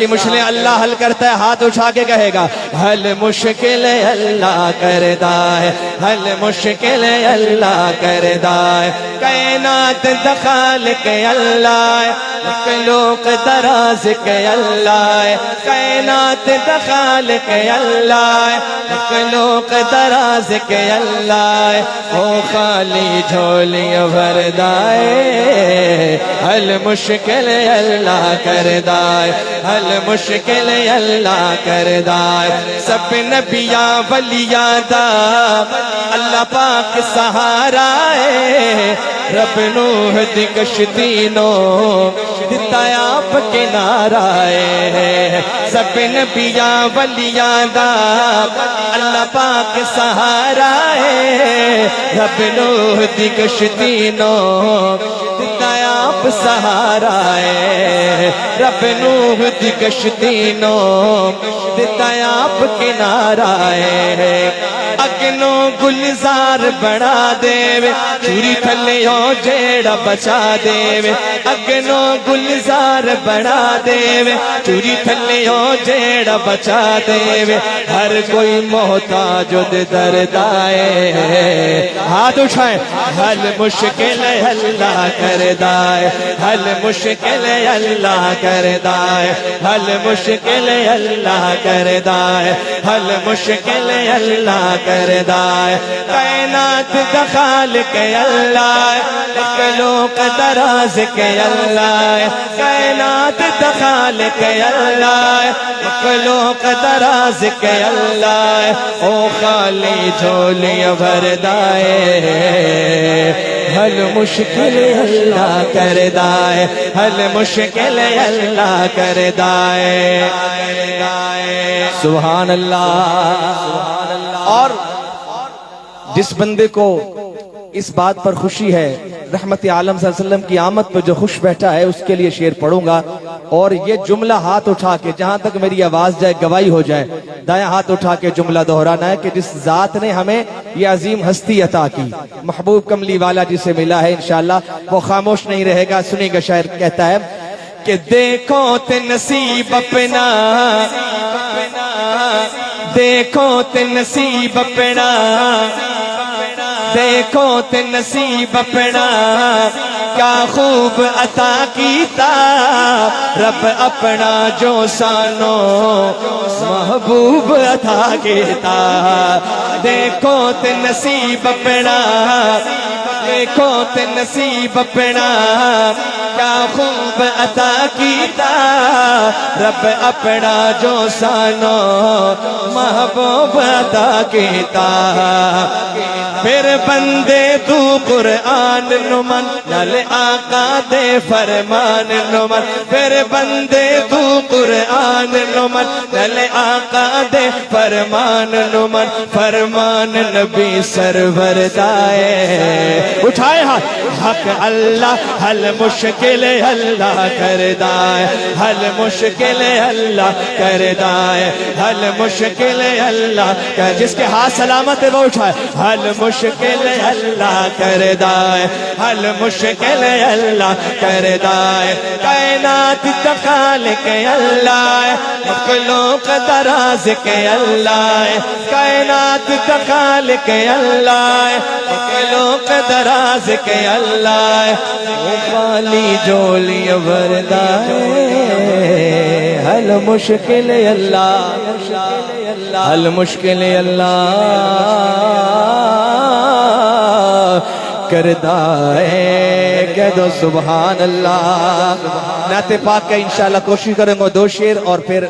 کی مشکلیں اللہ حل کرتا ہے، ہاتھ اٹھا کے کہے گا حل مشکلیں اللہ کردا ہے، حل مشکلیں اللہ کردا ہے، کائنات دا خالق اللہ ہے، مخلوق دراز کے اللہ ہے، کائنات دا خالق اللہ ہے، مخلوق دراز کے اللہ ہے، او خالی جھولی بھردائے، حل مشکل اللہ کردائے، حل مشکل اللہ کردائے، سب نبیاں ولیاں دا اللہ پاک سہارا ہے، رب نوح دی کشتی نو دتا آپ کنارہ ہے، سب نبیاں ولیاں دا اللہ پاک سہارا ہے، رب نوح دی کشتی نو دتا آپ سہارا ہے، رب نوح دی کشتی نو دتا آپ کنارہ ہے، اگنوں گلزار بنا دے چوری تھلیوں جیڑا بچا دے، اگنوں گلزار بنا دے چوری تھلیوں جیڑا بچا دے، ہر کوئی محتاج درد آئے، ہاتھ اٹھائیں، حل مشکل اللہ کردا ہے، حل مشکل اللہ کردا ہے، حل مشکل اللہ کردا ہے، حل مشکل اللہ کردا ہے، کائنات دا خالق اللہ ہے، مخلوق دراز کے اللہ ہے، کائنات دا خالق اللہ ہے، مخلوق دراز کے اللہ ہے، او خالی جھولی بھردائے، حل مشکل اللہ کردا ہے، حل مشکل اللہ کردا ہے، سبحان اللہ۔ اور جس بندے کو اس بات پر خوشی ہے رحمت عالم صلی اللہ علیہ وسلم کی آمد پر جو خوش بیٹھا ہے، اس کے لیے شعر پڑھوں گا، اور یہ جملہ ہاتھ اٹھا کے جہاں تک میری آواز جائے گواہی ہو جائے، دائیں ہاتھ اٹھا کے جملہ دہرانا ہے کہ جس ذات نے ہمیں یہ عظیم ہستی عطا کی، محبوب کملی والا جسے ملا ہے، انشاءاللہ وہ خاموش نہیں رہے گا۔ سنیں گا، شاعر کہتا ہے کہ دیکھو تے نصیب اپنا، دیکھو تے نصیب اپنا، دیکھو تے نصیب اپنا، کیا خوب عطا کیتا رب اپنا جو سانو محبوب عطا کیتا، دیکھو تے نصیب اپنا، دیکھو تے نصیب اپنا، کیا خوب عطا کیتا رب اپنا جو سانو محبوب عطا کیتا، پھر بندے تو قرآن نمن نل آقا دے فرمان نمن، پھر بندے تو قرآن نمن نل آقا دے فرمان نمن، فرمان نبی سرور دائے، اٹھائے ہاتھ، حق اللہ حل مشکل اللہ کردا ہے، حل مشکل اللہ کردا ہے، حل مشکل اللہ کر، جس کے ہاتھ سلامت ہے وہ اٹھائے، حل مشکل اللہ کردا ہے، حل مشکل اللہ کردا ہے، کائنات دا خالق اللہ ہے، مخلوق دراز کے اللہ ہے، کائنات دا خالق اللہ ہے، مخلوق دراز کے اللہ ہے، وہ خالی جھولی بھردا ہے، حل مشکل اللہ، حل مشکل اللہ کردا ہے، کہہ دو سبحان اللہ۔ نعت پاک کا انشاءاللہ کوشش کریں گے دو شعر اور پھر